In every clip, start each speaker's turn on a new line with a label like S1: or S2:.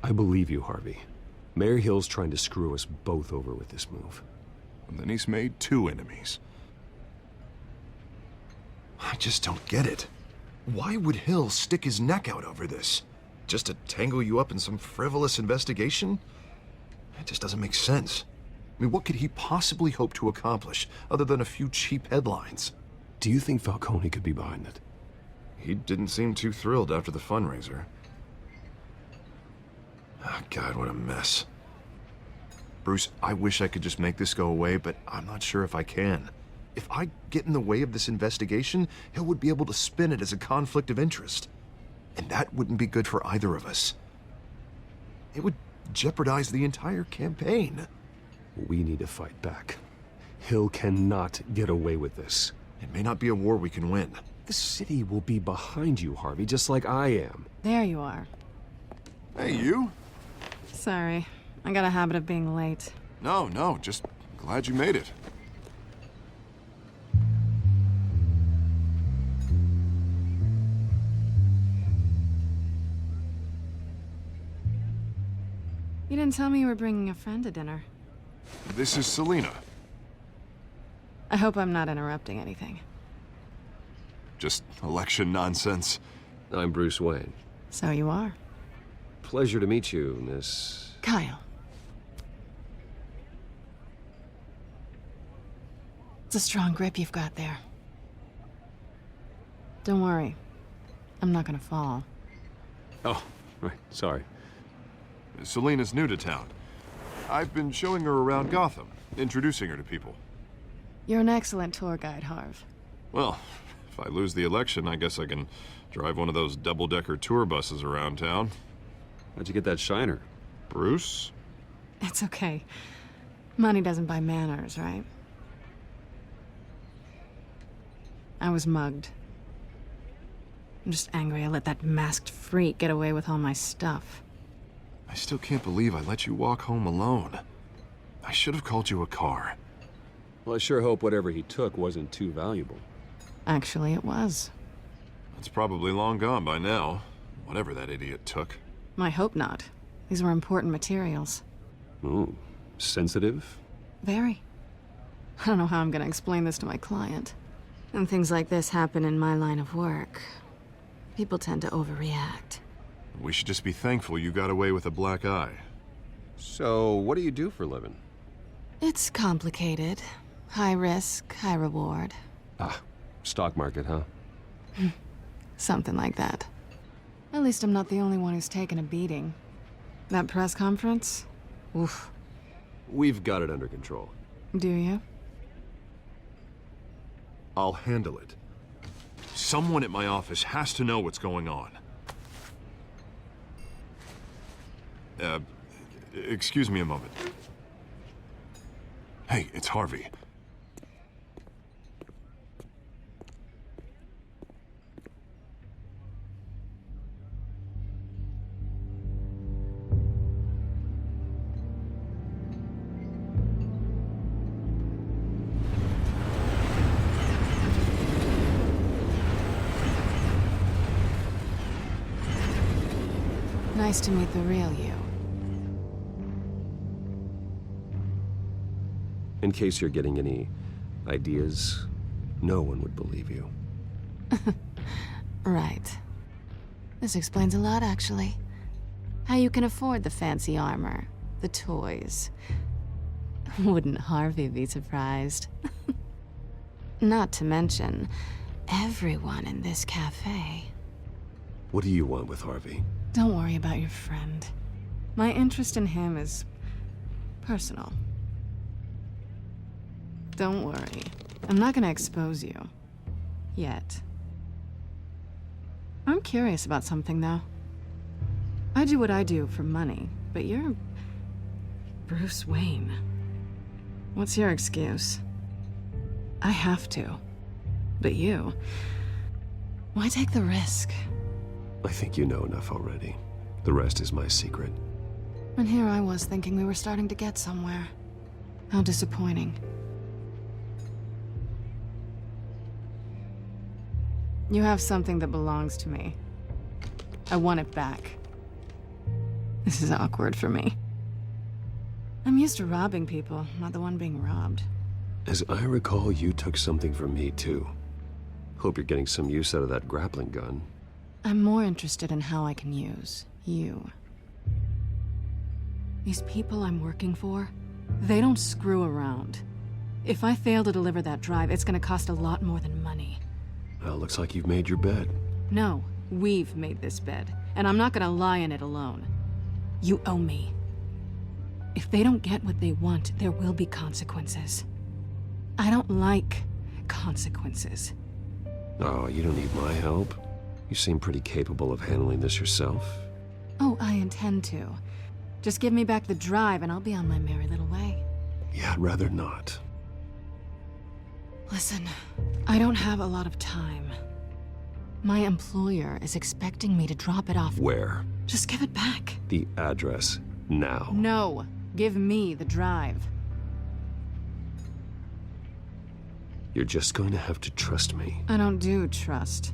S1: I believe you, Harvey. Mayor Hill's trying to screw us both over with this move.
S2: And then he's made 2 enemies.
S3: I just don't get it. Why would Hill stick his neck out over this? Just to tangle you up in some frivolous investigation? It just doesn't make sense. I mean, what could he possibly hope to accomplish other than a few cheap headlines?
S1: Do you think Falcone could be behind it?
S3: He didn't seem too thrilled after the fundraiser. Oh, God, what a mess. Bruce, I wish I could just make this go away, but I'm not sure if I can. If I get in the way of this investigation, Hill would be able to spin it as a conflict of interest. And that wouldn't be good for either of us. It would jeopardize the entire campaign.
S1: We need to fight back. Hill cannot get away with this.
S3: It may not be a war we can win.
S1: The city will be behind you, Harvey, just like I am.
S4: There you are.
S2: Hey, you?
S4: Sorry. I got a habit of being late.
S2: No, just glad you made it.
S4: You didn't tell me you were bringing a friend to dinner.
S2: This is Selina.
S4: I hope I'm not interrupting anything.
S2: Just election nonsense.
S1: I'm Bruce Wayne.
S4: So you are.
S1: Pleasure to meet you, Miss...
S4: Kyle. It's a strong grip you've got there. Don't worry. I'm not gonna fall.
S1: Oh, right, sorry.
S2: Selina's new to town. I've been showing her around Gotham, introducing her to people.
S4: You're an excellent tour guide, Harv.
S2: Well, if I lose the election, I guess I can drive one of those double-decker tour buses around town.
S1: How'd you get that shiner?
S2: Bruce?
S4: It's okay. Money doesn't buy manners, right? I was mugged. I'm just angry I let that masked freak get away with all my stuff.
S2: I still can't believe I let you walk home alone. I should have called you a car.
S1: Well, I sure hope whatever he took wasn't too valuable.
S4: Actually, it was.
S2: It's probably long gone by now, whatever that idiot took.
S4: I hope not. These were important materials.
S1: Ooh, sensitive?
S4: Very. I don't know how I'm gonna explain this to my client. When things like this happen in my line of work, people tend to overreact.
S2: We should just be thankful you got away with a black eye.
S1: So, what do you do for a living?
S4: It's complicated. High risk, high reward.
S1: Ah, stock market, huh?
S4: Something like that. At least I'm not the only one who's taken a beating. That press conference? Oof.
S1: We've got it under control.
S4: Do you?
S2: I'll handle it. Someone at my office has to know what's going on. Excuse me a moment. Hey, it's Harvey.
S4: Nice to meet the real you.
S1: In case you're getting any ideas, no one would believe you.
S4: Right. This explains a lot, actually. How you can afford the fancy armor, the toys. Wouldn't Harvey be surprised? Not to mention, everyone in this cafe.
S1: What do you want with Harvey?
S4: Don't worry about your friend. My interest in him is personal. Don't worry. I'm not gonna expose you. Yet. I'm curious about something, though. I do what I do for money, but you're... Bruce Wayne. What's your excuse? I have to. But you... Why take the risk?
S1: I think you know enough already. The rest is my secret.
S4: And here I was thinking we were starting to get somewhere. How disappointing. You have something that belongs to me. I want it back. This is awkward for me. I'm used to robbing people, not the one being robbed.
S1: As I recall, you took something from me, too. Hope you're getting some use out of that grappling gun.
S4: I'm more interested in how I can use you. These people I'm working for, they don't screw around. If I fail to deliver that drive, it's gonna cost a lot more than money.
S1: Well, looks like you've made your bed.
S4: No, we've made this bed, and I'm not gonna lie in it alone. You owe me. If they don't get what they want, there will be consequences. I don't like consequences.
S1: Oh, you don't need my help. You seem pretty capable of handling this yourself.
S4: Oh, I intend to. Just give me back the drive and I'll be on my merry little way.
S1: Yeah, I'd rather not.
S4: Listen, I don't have a lot of time. My employer is expecting me to drop it off.
S1: Where?
S4: Just give it back.
S1: The address, now.
S4: No, give me the drive.
S1: You're just going to have to trust me.
S4: I don't do trust.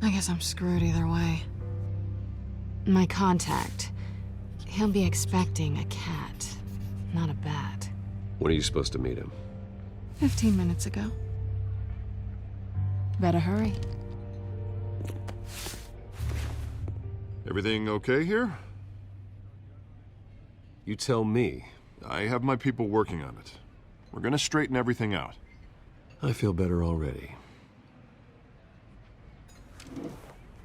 S4: I guess I'm screwed either way. My contact, he'll be expecting a cat, not a bat.
S1: When are you supposed to meet him?
S4: 15 minutes ago. Better hurry.
S2: Everything okay here?
S1: You tell me.
S2: I have my people working on it. We're gonna straighten everything out.
S1: I feel better already.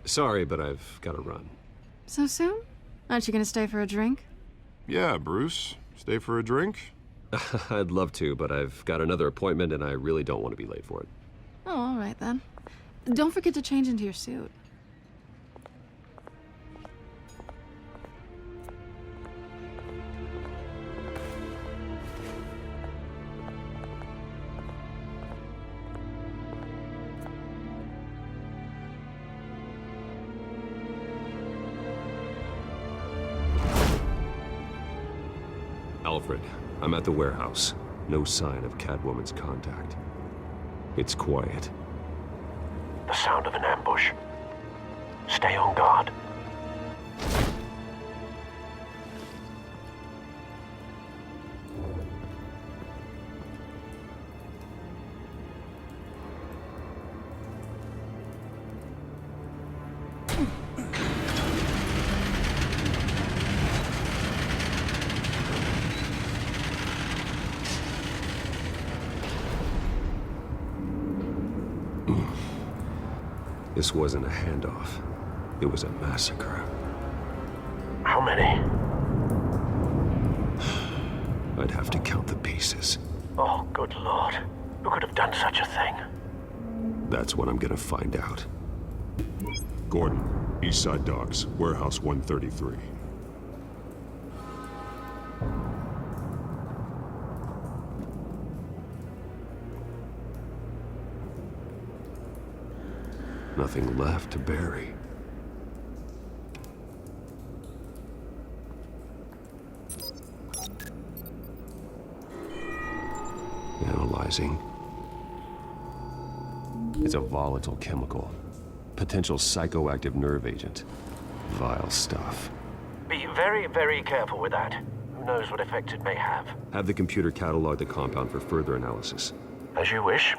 S1: Sorry, but I've got to run.
S4: So soon? Aren't you gonna stay for a drink?
S2: Yeah, Bruce. Stay for a drink?
S1: I'd love to, but I've got another appointment and I really don't want to be late for it.
S4: Oh, all right then. Don't forget to change into your suit.
S1: Alfred, I'm at the warehouse. No sign of Catwoman's contact. It's quiet.
S5: The sound of an ambush. Stay on guard.
S1: This wasn't a handoff. It was a massacre.
S5: How many?
S1: I'd have to count the pieces.
S5: Oh, good lord. Who could have done such a thing?
S1: That's what I'm gonna find out.
S6: Gordon, Eastside Docks, Warehouse 133.
S1: Nothing left to bury. Analyzing. It's a volatile chemical. Potential psychoactive nerve agent. Vile stuff.
S5: Be very, very careful with that. Who knows what effect it may have.
S1: Have the computer catalog the compound for further analysis.
S5: As you wish.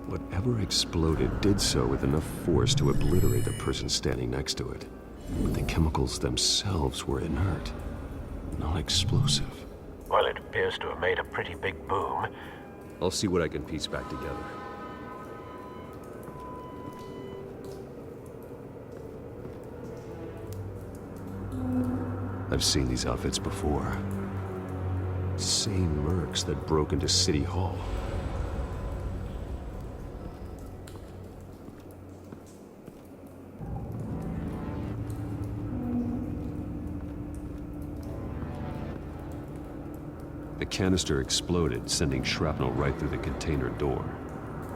S1: Whatever exploded did so with enough force to obliterate the person standing next to it. But the chemicals themselves were inert, not explosive.
S5: Well, it appears to have made a pretty big boom.
S1: I'll see what I can piece back together. I've seen these outfits before. Same mercs that broke into City Hall. The canister exploded, sending shrapnel right through the container door.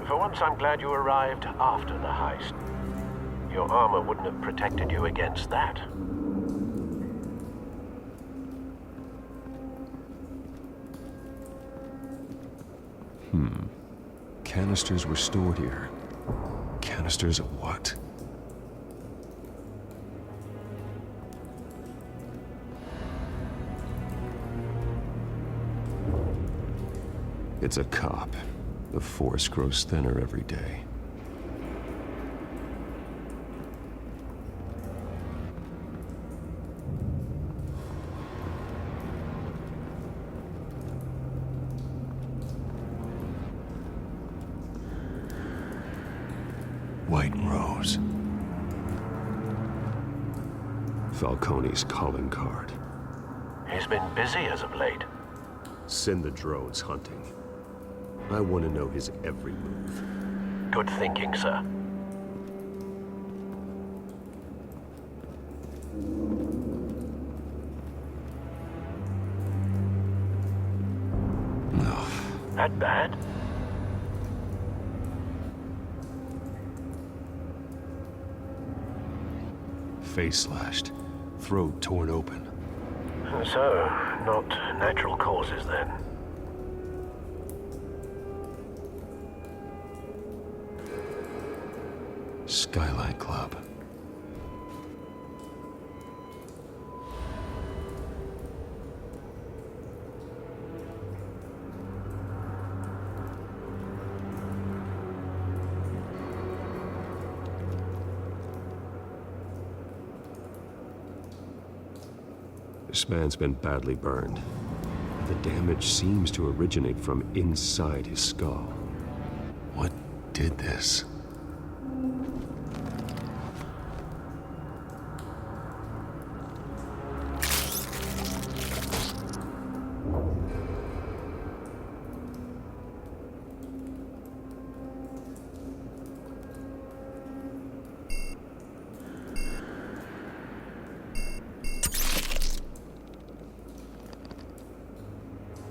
S5: For once, I'm glad you arrived after the heist. Your armor wouldn't have protected you against that.
S1: Canisters were stored here. Canisters of what? It's a cop. The force grows thinner every day. White Rose. Falcone's calling card.
S5: He's been busy as of late.
S1: Send the drones hunting. I want to know his every move.
S5: Good thinking, sir. That bad?
S1: Face slashed, throat torn open.
S5: So, not natural causes then.
S1: Skyline Club. This man's been badly burned. The damage seems to originate from inside his skull. What did this?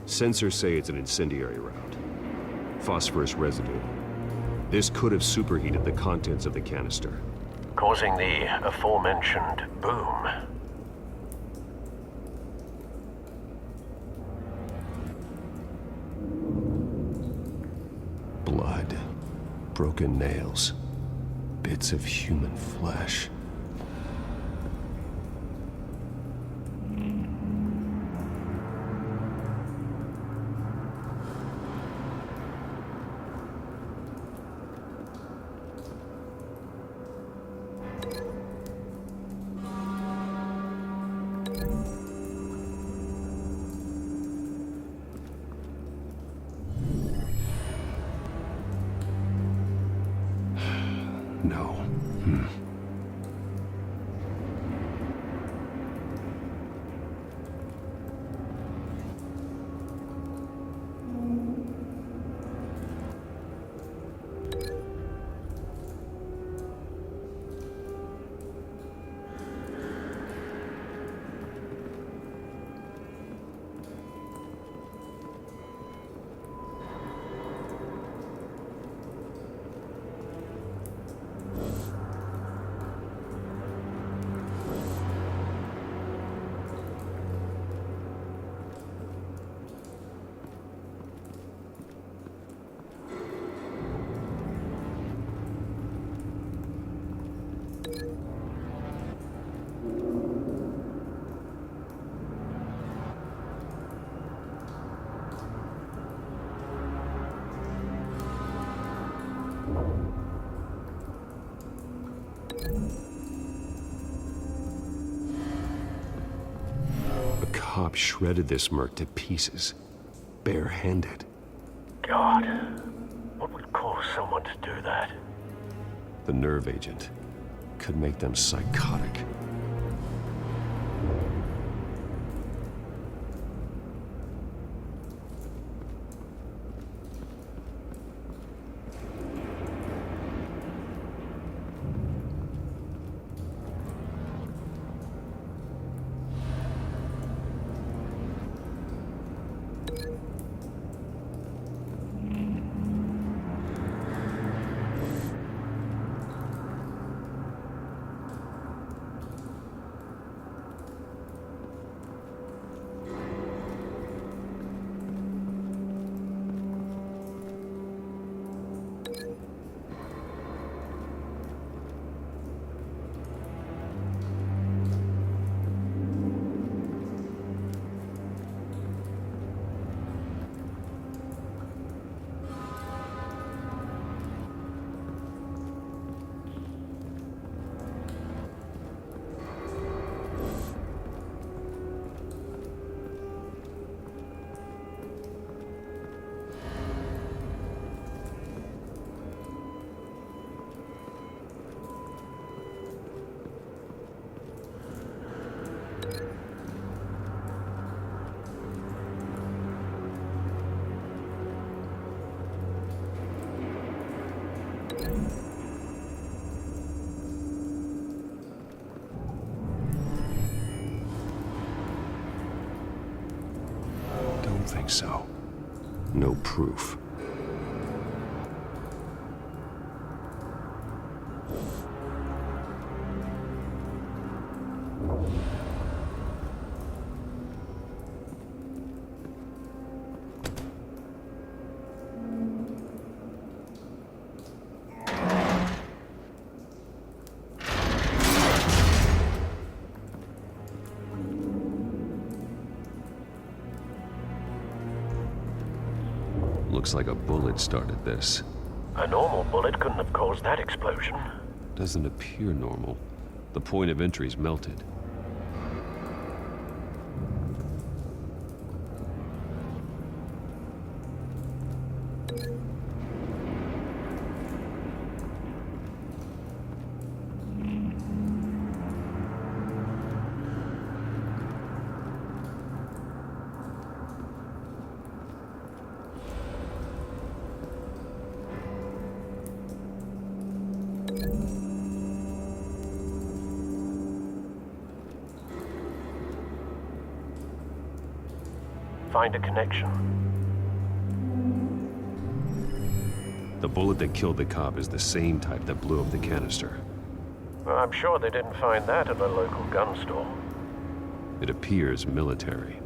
S1: Sensors say it's an incendiary route. Phosphorus residue. This could have superheated the contents of the canister.
S5: Causing the aforementioned boom.
S1: Blood. Broken nails. Bits of human flesh. No. A cop shredded this merc to pieces, barehanded.
S5: God, what would cause someone to do that?
S1: The nerve agent could make them psychotic. Don't think so. No proof. Looks like a bullet started this.
S5: A normal bullet couldn't have caused that explosion.
S1: Doesn't appear normal. The point of entry's melted.
S5: Find a connection.
S1: The bullet that killed the cop is the same type that blew up the canister.
S5: Well, I'm sure they didn't find that at a local gun store.
S1: It appears military.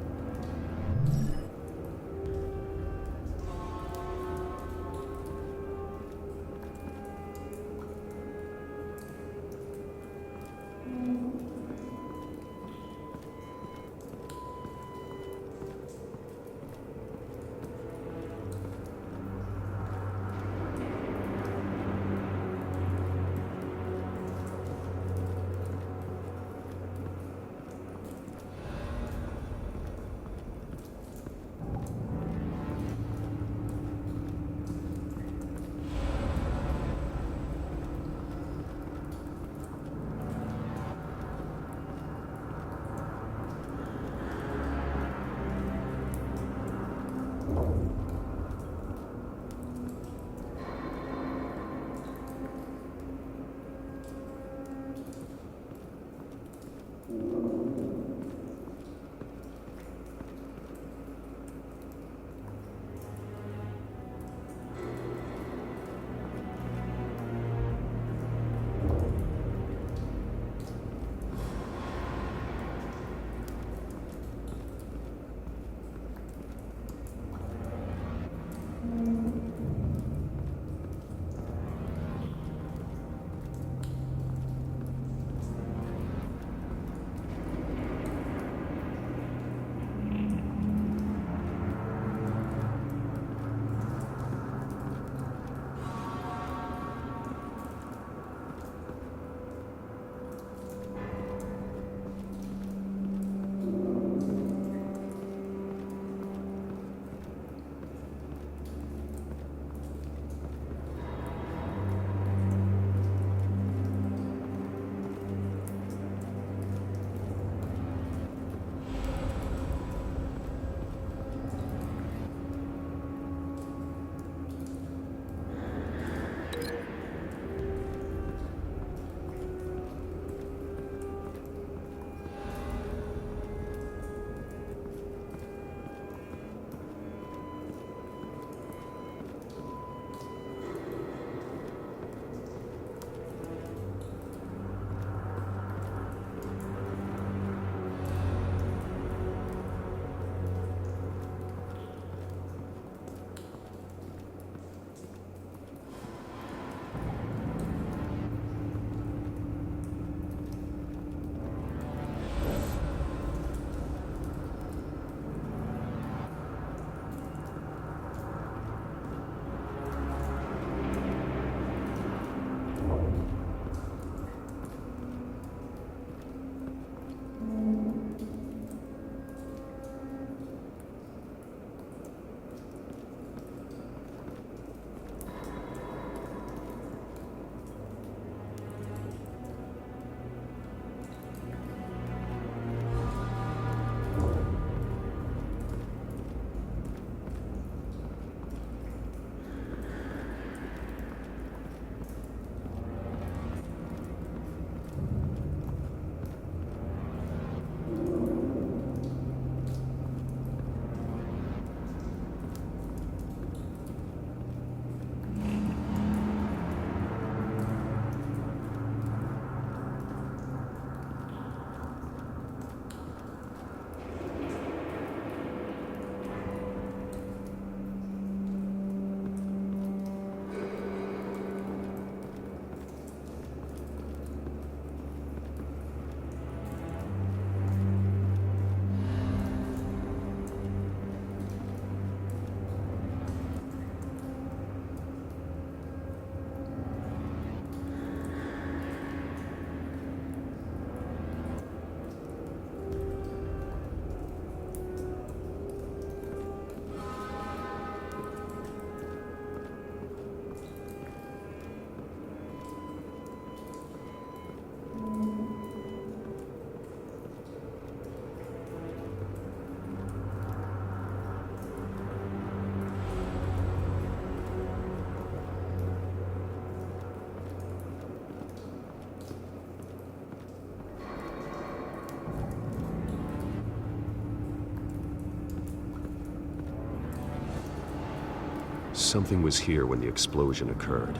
S1: Something was here when the explosion occurred.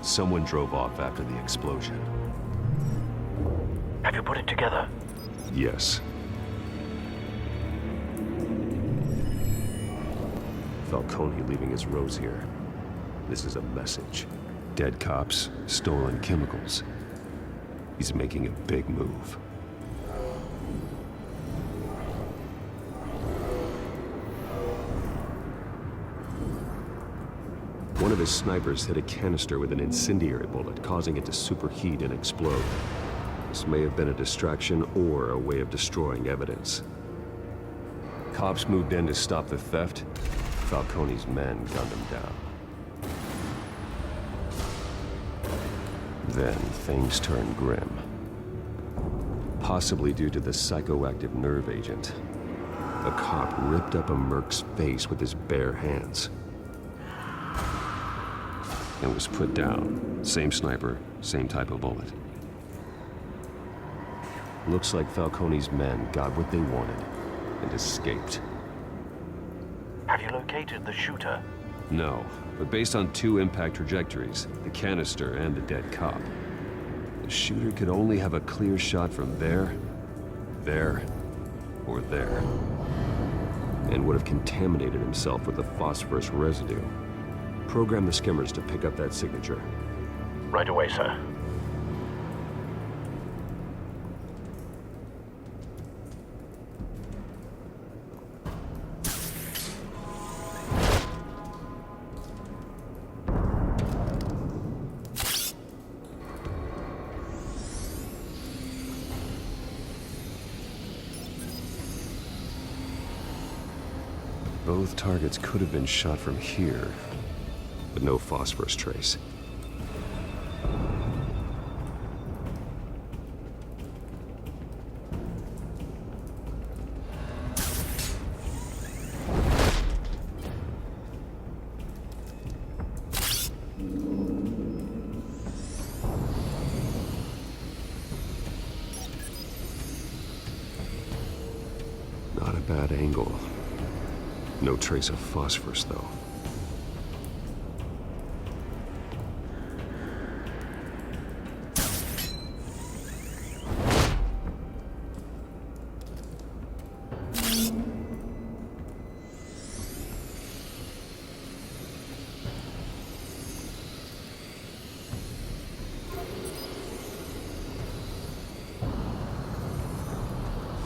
S1: Someone drove off after the explosion.
S5: Have you put it together?
S1: Yes. Falcone leaving his rose here. This is a message. Dead cops, stolen chemicals. He's making a big move. One of his snipers hit a canister with an incendiary bullet, causing it to superheat and explode. This may have been a distraction or a way of destroying evidence. Cops moved in to stop the theft. Falcone's men gunned him down. Then things turned grim. Possibly due to the psychoactive nerve agent. A cop ripped up a merc's face with his bare hands. And was put down. Same sniper, same type of bullet. Looks like Falcone's men got what they wanted and escaped.
S5: Have you located the shooter?
S1: No, but based on two impact trajectories, the canister and the dead cop, the shooter could only have a clear shot from there, or there, and would have contaminated himself with the phosphorus residue. Program the skimmers to pick up that signature.
S5: Right away, sir.
S1: Both targets could have been shot from here, but no phosphorus trace. Not a bad angle. No trace of phosphorus, though.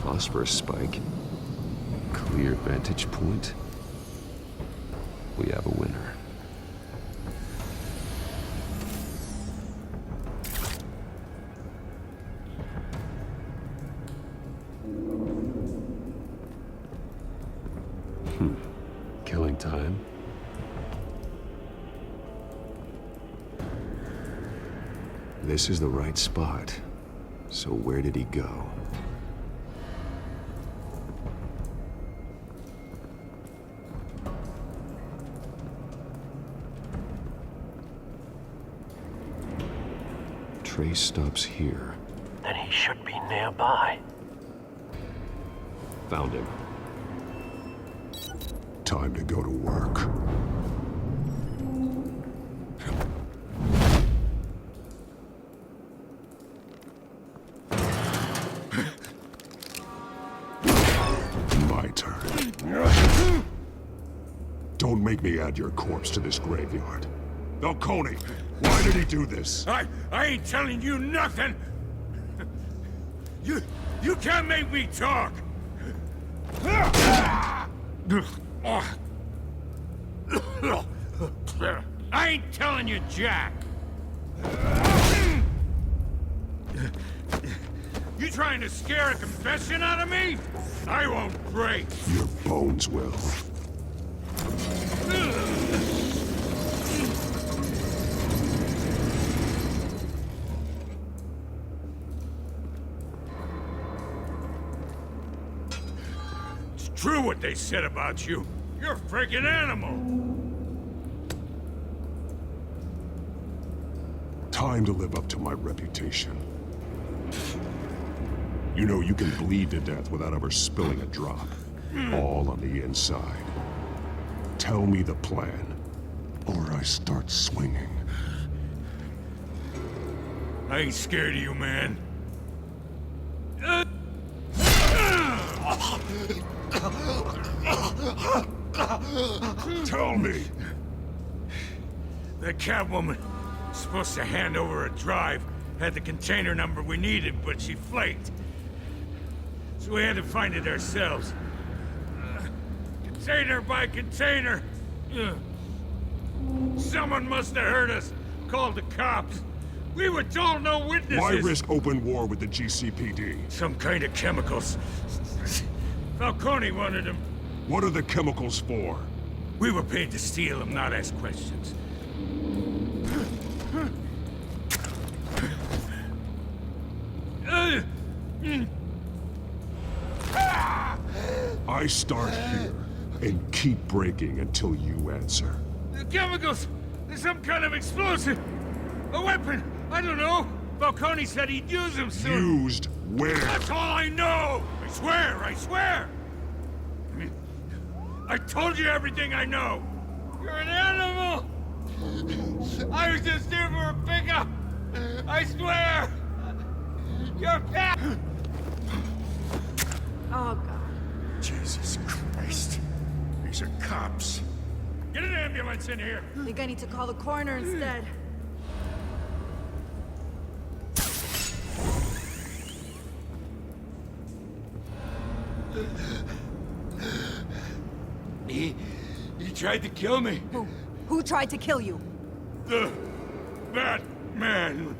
S1: Phosphorus spike. Clear vantage point. We have a winner. Killing time. This is the right spot. So where did he go? Trace stops here.
S5: Then he should be nearby.
S1: Found him.
S6: Time to go to work. My turn. Don't make me add your corpse to this graveyard. Falcone, why did he do this?
S7: I ain't telling you nothing! You can't make me talk! I ain't telling you jack! You trying to scare a confession out of me? I won't break!
S6: Your bones will.
S7: true what they said about you. You're a freaking animal.
S6: Time to live up to my reputation. You know, you can bleed to death without ever spilling a drop. All on the inside. Tell me the plan, or I start swinging.
S7: I ain't scared of you, man.
S6: Tell me!
S7: The Catwoman was supposed to hand over a drive, had the container number we needed, but she flaked. So we had to find it ourselves. Container by container. Someone must have heard us, called the cops. We were told no witnesses.
S6: Why risk open war with the GCPD?
S7: Some kind of chemicals. Falcone wanted them.
S6: What are the chemicals for?
S7: We were paid to steal them, not ask questions.
S6: I start here and keep breaking until you answer.
S7: The chemicals! There's some kind of explosive! A weapon! I don't know! Falcone said he'd use them soon!
S6: Used where?
S7: That's all I know! I swear! I swear! I told you everything I know! You're an animal! I was just here for a pickup! I swear! You're a cat!
S8: Oh, God.
S7: Jesus Christ. These are cops. Get an ambulance in here!
S8: I think I need to call the coroner instead.
S7: He tried to kill me.
S8: Who tried to kill you?
S7: That man.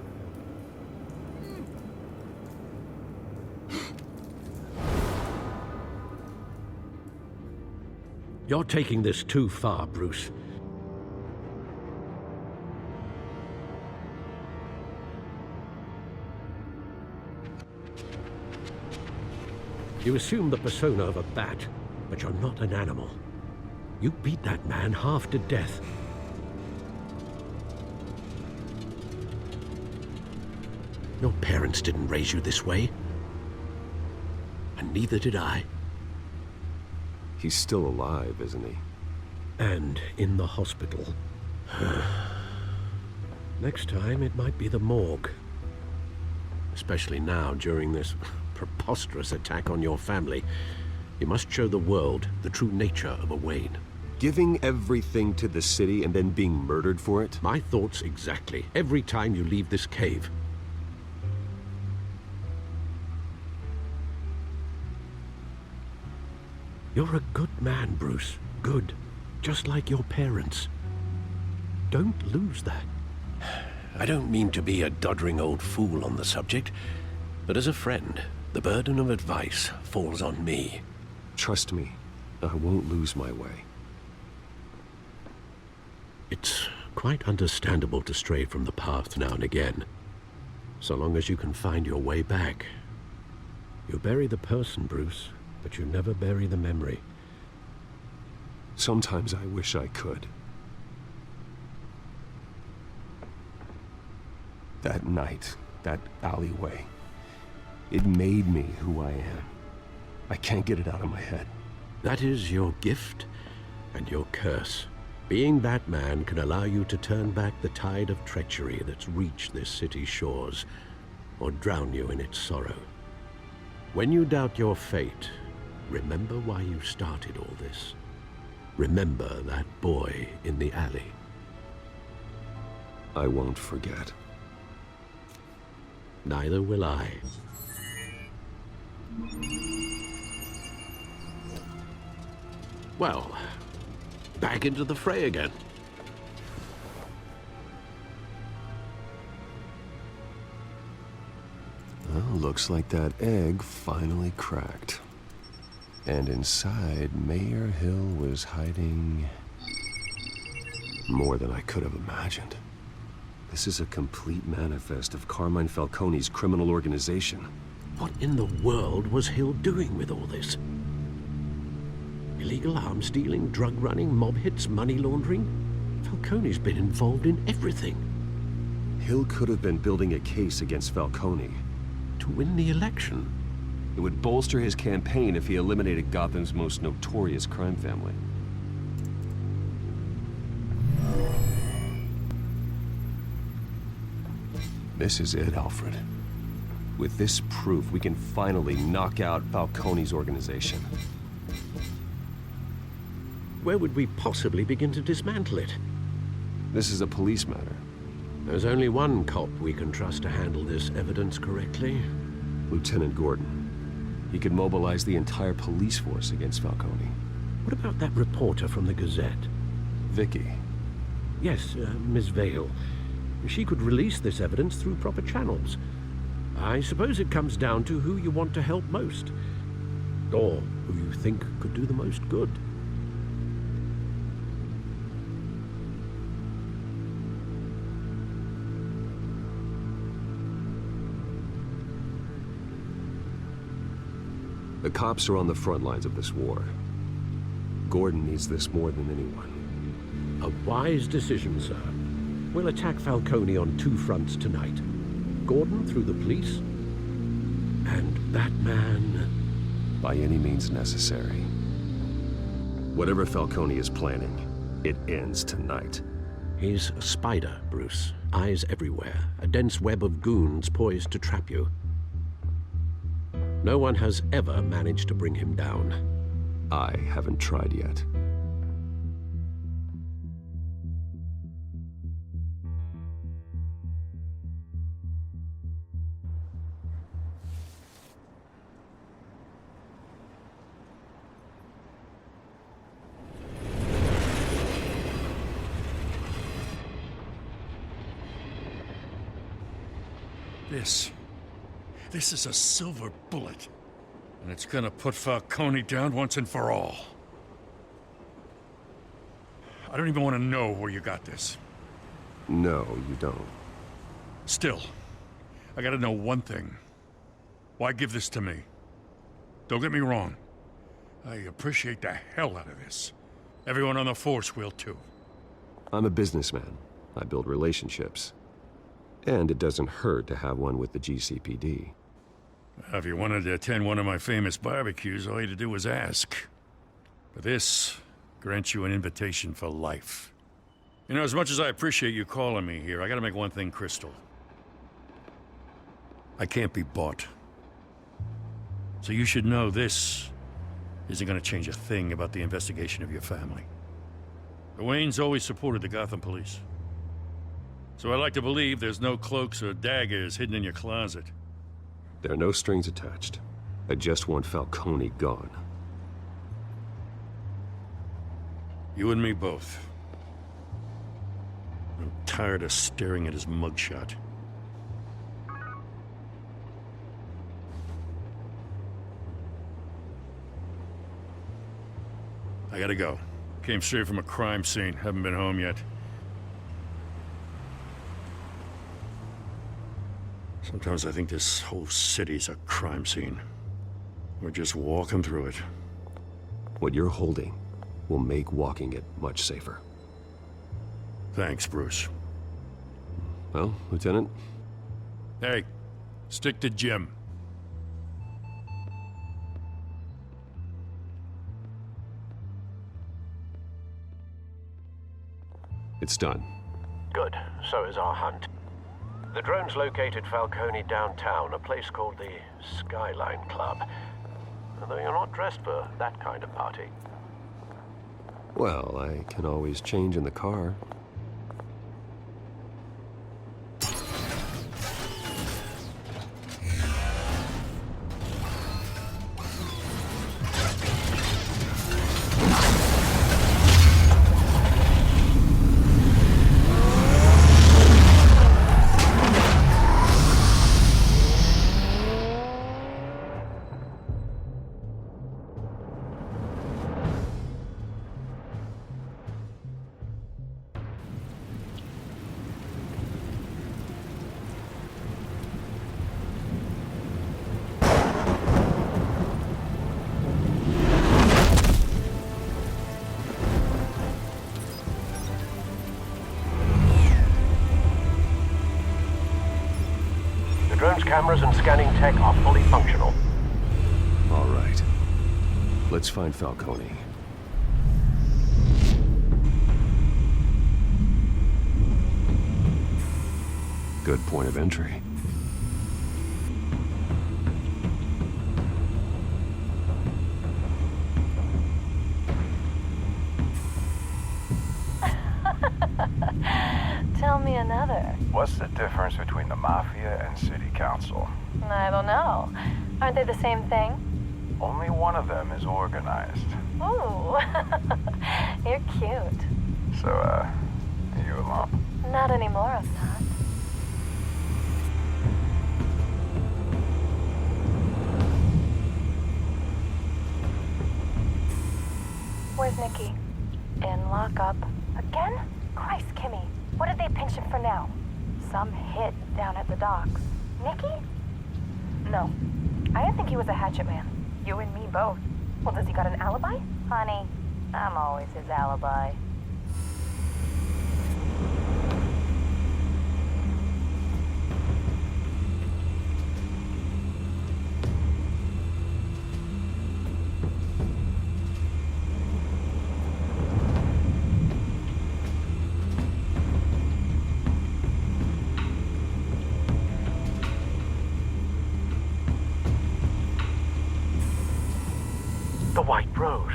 S9: You're taking this too far, Bruce. You assume the persona of a bat, but you're not an animal. You beat that man half to death. Your parents didn't raise you this way. And neither did I.
S1: He's still alive, isn't he?
S9: And in the hospital. Next time, it might be the morgue. Especially now, during this preposterous attack on your family. You must show the world the true nature of a Wayne.
S1: Giving everything to the city and then being murdered for it?
S9: My thoughts exactly. Every time you leave this cave. You're a good man, Bruce. Good. Just like your parents. Don't lose that. I don't mean to be a doddering old fool on the subject, but as a friend, the burden of advice falls on me.
S1: Trust me, I won't lose my way.
S9: It's quite understandable to stray from the path now and again, so long as you can find your way back. You bury the person, Bruce, but you never bury the memory.
S1: Sometimes I wish I could. That night, that alleyway, it made me who I am. I can't get it out of my head.
S9: That is your gift and your curse. Being that man can allow you to turn back the tide of treachery that's reached this city's shores, or drown you in its sorrow. When you doubt your fate, remember why you started all this. Remember that boy in the alley.
S1: I won't forget.
S9: Neither will I. Well, back into the fray again.
S1: Well, looks like that egg finally cracked. And inside, Mayor Hill was hiding more than I could have imagined. This is a complete manifest of Carmine Falcone's criminal organization.
S9: What in the world was Hill doing with all this? Illegal arms dealing, drug running, mob hits, money laundering. Falcone's been involved in everything.
S1: Hill could have been building a case against Falcone.
S9: To win the election.
S1: It would bolster his campaign if he eliminated Gotham's most notorious crime family. This is it, Alfred. With this proof, we can finally knock out Falcone's organization.
S9: Where would we possibly begin to dismantle it?
S1: This is a police matter.
S9: There's only one cop we can trust to handle this evidence correctly.
S1: Lieutenant Gordon. He could mobilize the entire police force against Falcone.
S9: What about that reporter from the Gazette?
S1: Vicky.
S9: Yes, Miss Vale. She could release this evidence through proper channels. I suppose it comes down to who you want to help most. Or who you think could do the most good.
S1: The cops are on the front lines of this war. Gordon needs this more than anyone.
S9: A wise decision, sir. We'll attack Falcone on two fronts tonight. Gordon through the police, and Batman...
S1: by any means necessary. Whatever Falcone is planning, it ends tonight.
S9: He's a spider, Bruce. Eyes everywhere. A dense web of goons poised to trap you. No one has ever managed to bring him down.
S1: I haven't tried yet.
S7: This is a silver bullet. And it's gonna put Falcone down once and for all. I don't even want to know where you got this.
S1: No, you don't.
S7: Still, I gotta know one thing. Why give this to me? Don't get me wrong. I appreciate the hell out of this. Everyone on the force will too.
S1: I'm a businessman. I build relationships. And it doesn't hurt to have one with the GCPD.
S7: If you wanted to attend one of my famous barbecues, all you had to do was ask. But this grants you an invitation for life. You know, as much as I appreciate you calling me here, I gotta make one thing crystal. I can't be bought. So you should know this isn't gonna change a thing about the investigation of your family. The Waynes always supported the Gotham police. So I like to believe there's no cloaks or daggers hidden in your closet.
S1: There are no strings attached. I just want Falcone gone.
S7: You and me both. I'm tired of staring at his mugshot. I gotta go. Came straight from a crime scene. Haven't been home yet. Sometimes I think this whole city's a crime scene. We're just walking through it.
S1: What you're holding will make walking it much safer.
S7: Thanks, Bruce.
S1: Well, Lieutenant?
S7: Hey, stick to Jim.
S1: It's done.
S5: Good. So is our hunt. The drones located Falcone downtown, a place called the Skyline Club. Although you're not dressed for that kind of party.
S1: Well, I can always change in the car.
S5: cameras and scanning tech are fully functional.
S1: All right. Let's find Falcone. Good point of entry.
S10: Tell me another.
S11: What's the difference between the Mafia and City Council?
S10: I don't know. Aren't they the same thing?
S11: Only one of them is organized.
S10: Ooh, you're cute.
S11: So, are you alone?
S10: Not anymore, I'm not. Where's Nikki? In lockup. Again? Christ, Kimmy. What did they pinch him for now? Some hit down at the docks. Nikki? No. I didn't think he was a hatchet man. You and me both. Well, does he got an alibi? Honey, I'm always his alibi.
S5: The white rose.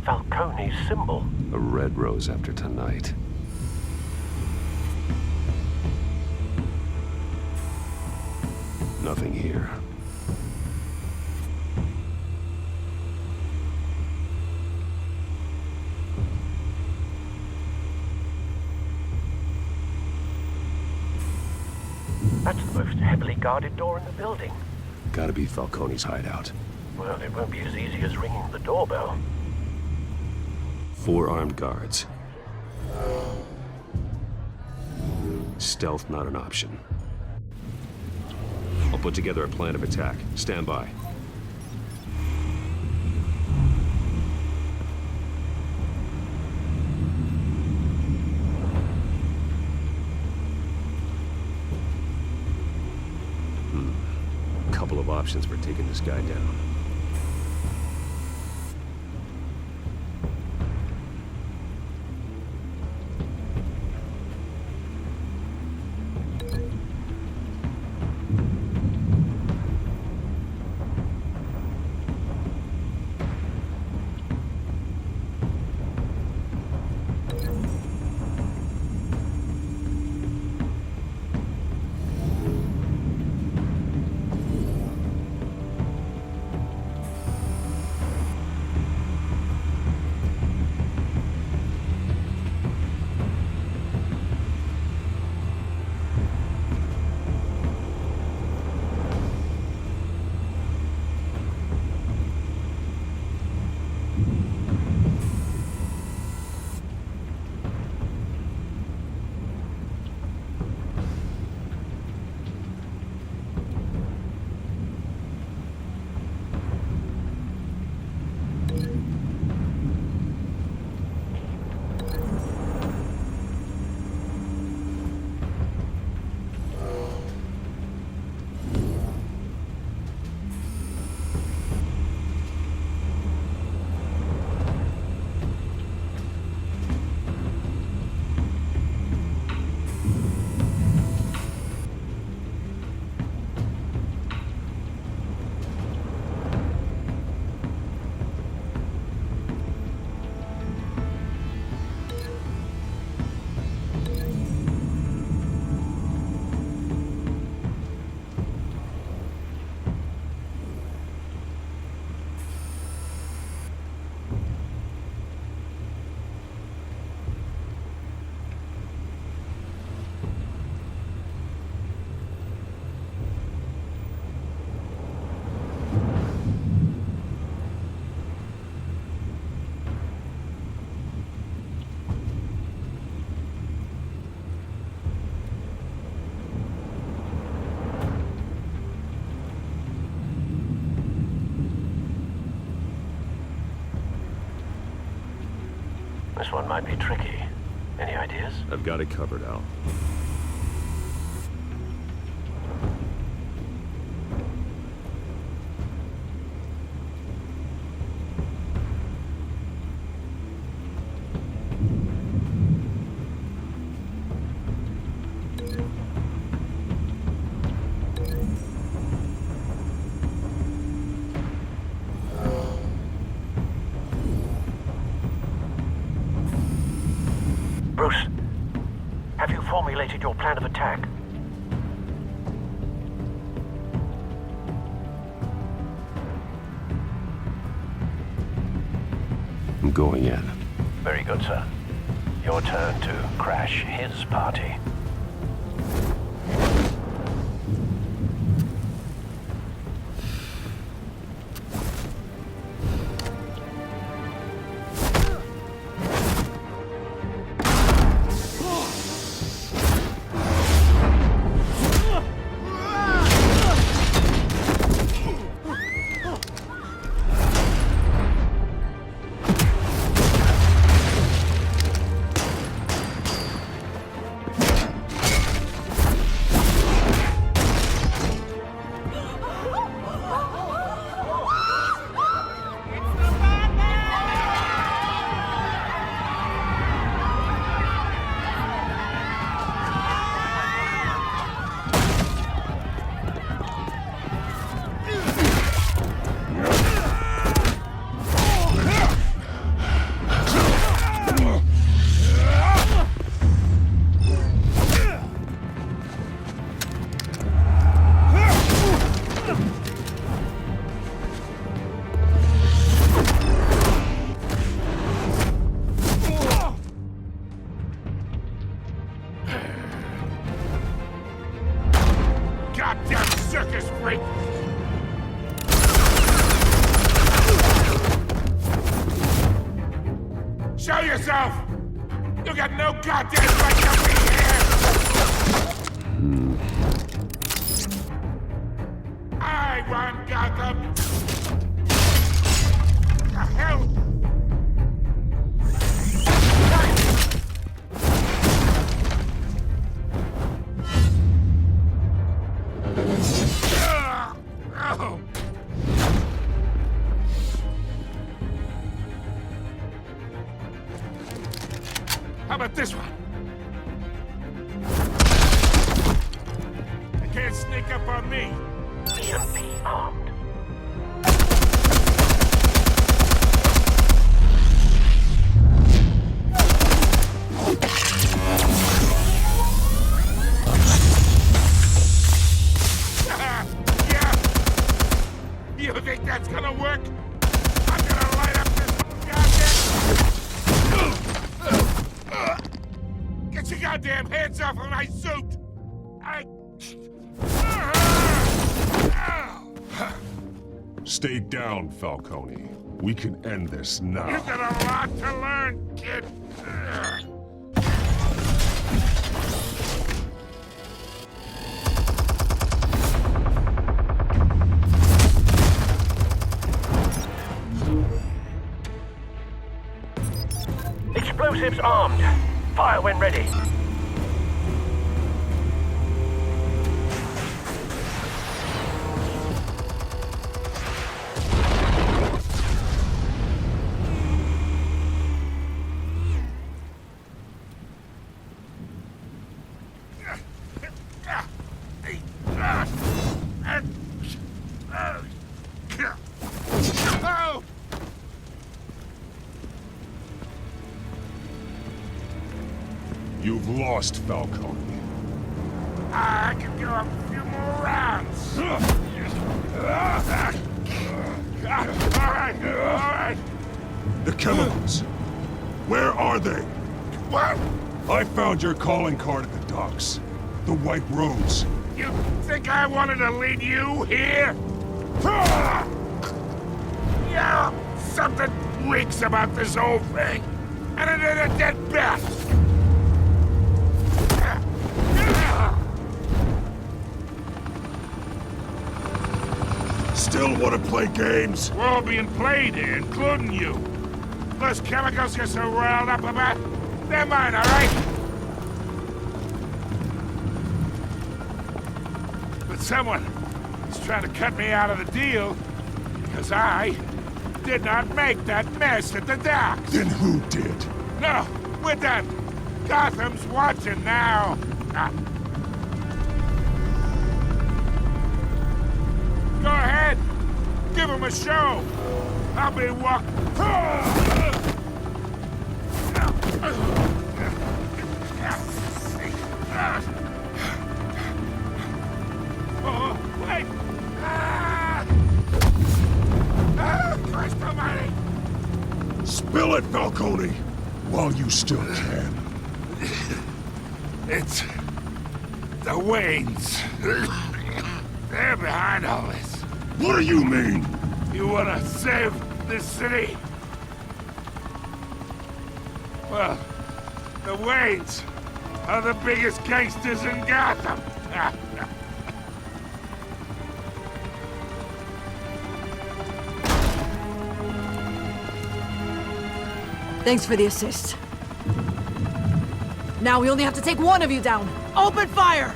S5: Falcone's symbol.
S1: A red rose after tonight. Nothing here.
S5: That's the most heavily guarded door in the building.
S1: Gotta be Falcone's hideout.
S5: Well, it won't be as easy as ringing the doorbell.
S1: 4 armed guards. Stealth not an option. I'll put together a plan of attack. Stand by. Couple of options for taking this guy down.
S5: This one might be tricky. Any ideas?
S1: I've got it covered, Al.
S5: plan of attack?
S1: I'm going in.
S5: Very good, sir. Your turn to crash his party.
S6: Goddamn circus freak! Show yourself! You got no goddamn right to be here! I run Gotham! The hell? How about this one? They can't sneak up on me.
S5: EMP armed.
S6: Yeah! You think that's gonna work? I'm gonna light up this goddamn... Get your goddamn hands off of my suit! Stay down, Falcone. We can end this now. You've got a lot to learn, kid.
S5: Explosives armed. Fire when ready.
S6: You've lost, Falcone. I can go a few more rounds. All right. The chemicals. Where are they? What? I found your calling card at the docks. The White Rose. You think I wanted to lead you here? Yeah, something reeks about this whole thing. And it ain't a dead bat. Still want to play games? We're all being played here, including you. Those chemicals you're so riled up about, they're mine, all right? But someone is trying to cut me out of the deal because I did not make that mess at the docks. Then who did? No, we're done. Gotham's watching now. Go ahead. Give him a show. I'll be walking. Spill it, Falcone! While you still can.
S12: It's... the Waynes. They're behind all this.
S6: What do you mean?
S12: You wanna save this city? Well, the Waynes are the biggest gangsters in Gotham.
S8: Thanks for the assist. Now we only have to take one of you down. Open fire!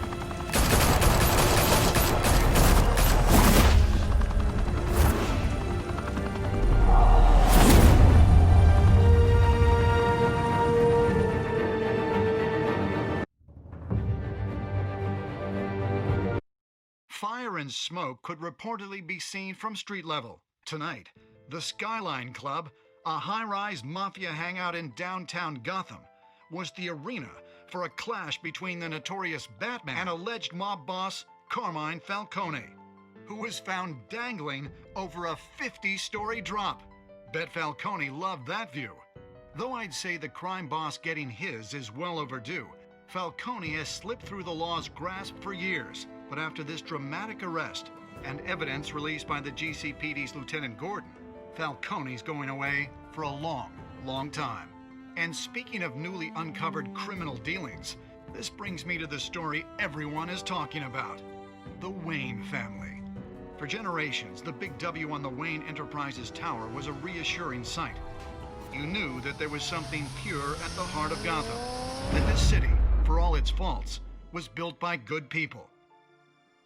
S13: Fire and smoke could reportedly be seen from street level. Tonight, the Skyline Club, a high-rise mafia hangout in downtown Gotham, was the arena for a clash between the notorious Batman and alleged mob boss Carmine Falcone, who was found dangling over a 50-story drop. Bet Falcone loved that view. Though I'd say the crime boss getting his is well overdue, Falcone has slipped through the law's grasp for years. But after this dramatic arrest and evidence released by the GCPD's Lieutenant Gordon, Falcone's going away for a long, long time. And speaking of newly uncovered criminal dealings, this brings me to the story everyone is talking about: the Wayne family. For generations, the big W on the Wayne Enterprises Tower was a reassuring sight. You knew that there was something pure at the heart of Gotham, that this city, for all its faults, was built by good people.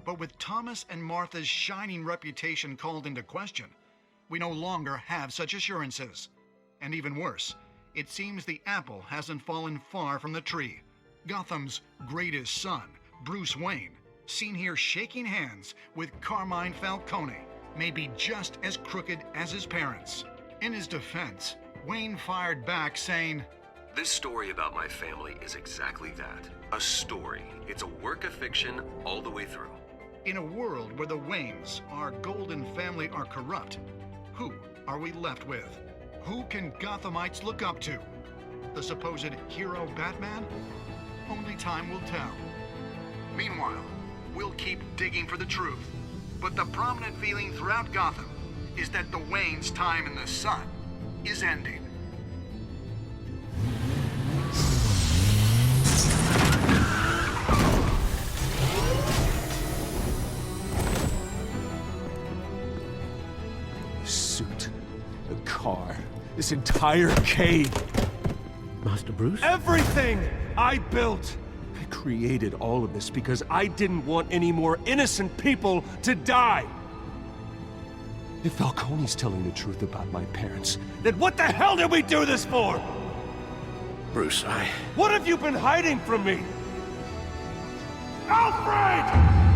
S13: But with Thomas and Martha's shining reputation called into question, we no longer have such assurances. And even worse, it seems the apple hasn't fallen far from the tree. Gotham's greatest son, Bruce Wayne, seen here shaking hands with Carmine Falcone, may be just as crooked as his parents. In his defense, Wayne fired back saying,
S1: "This story about my family is exactly that. A story. It's a work of fiction all the way through."
S13: In a world where the Waynes, our golden family, are corrupt, who are we left with? Who can Gothamites look up to? The supposed hero Batman? Only time will tell. Meanwhile, we'll keep digging for the truth. But the prominent feeling throughout Gotham is that the Waynes' time in the sun is ending.
S14: Suit, the car, this entire cave.
S9: Master Bruce?
S14: Everything I built! I created all of this because I didn't want any more innocent people to die! If Falcone's telling the truth about my parents, then what the hell did we do this for?
S9: Bruce,
S14: What have you been hiding from me? Alfred!